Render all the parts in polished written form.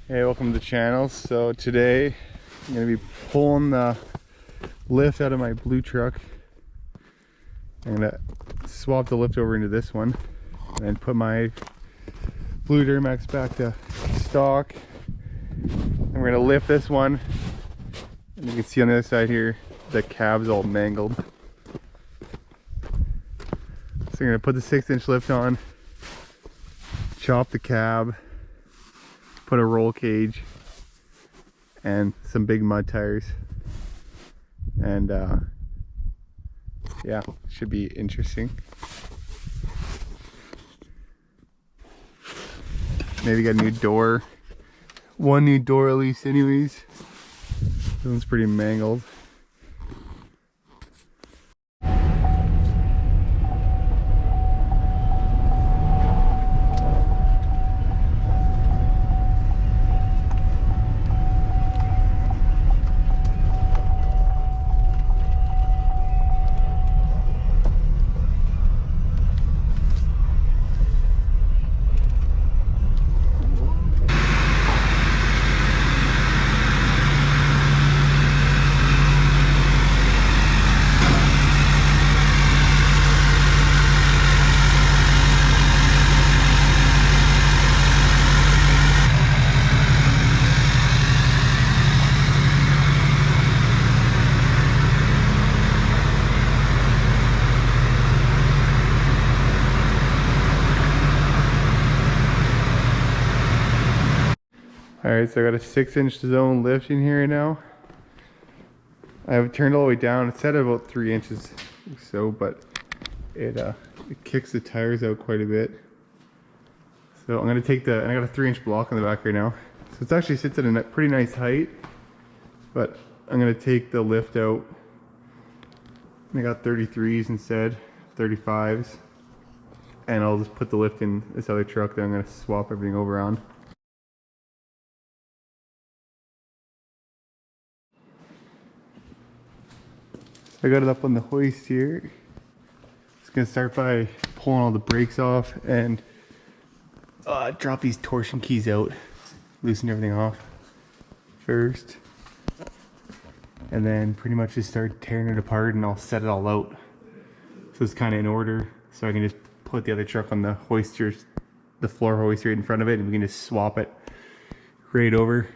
Hey, welcome to the channel. So today I'm going to be pulling the lift out of my blue truck. I'm going to swap the lift over into this one and then put my blue Duramax back to stock. I'm going to lift this one, and you can see on the other side here the cab's all mangled. So I'm going to put the 6-inch lift on, chop the cab, put a roll cage and some big mud tires, and yeah, should be interesting. Maybe get a new door, one new door at least anyways. This one's pretty mangled. Alright, so I got a 6-inch zone lift in here right now. I have it turned all the way down. It's set at about 3 inches or so, but it kicks the tires out quite a bit. So I'm going to take I got a 3-inch block on the back right now. So it actually sits at a pretty nice height, but I'm going to take the lift out. I got 33s instead, 35s. And I'll just put the lift in this other truck that I'm going to swap everything over on. I got it up on the hoist here. Just gonna start by pulling all the brakes off and drop these torsion keys out. Loosen everything off first. And then pretty much just start tearing it apart, and I'll set it all out. So it's kind of in order. So I can just put the other truck on the hoisters, the floor hoist right in front of it, and we can just swap it right over.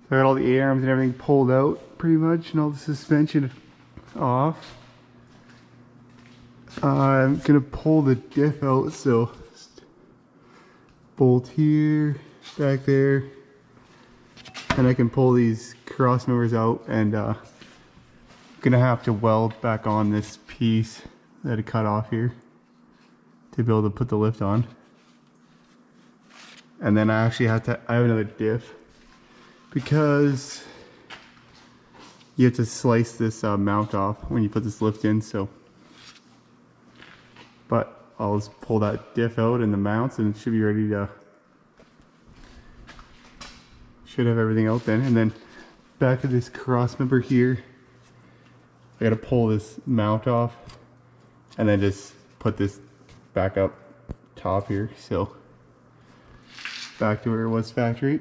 I got all the A-arms and everything pulled out pretty much, and all the suspension off. I'm gonna pull the diff out, so bolt here, back there, and I can pull these cross members out, and gonna have to weld back on this piece that I cut off here to be able to put the lift on. And then I actually have another diff, because you have to slice this mount off when you put this lift in. So, but I'll just pull that diff out and the mounts, and it should be ready to, should have everything out then. And then back to this cross member here, I gotta pull this mount off and then just put this back up top here. So back to where it was factory.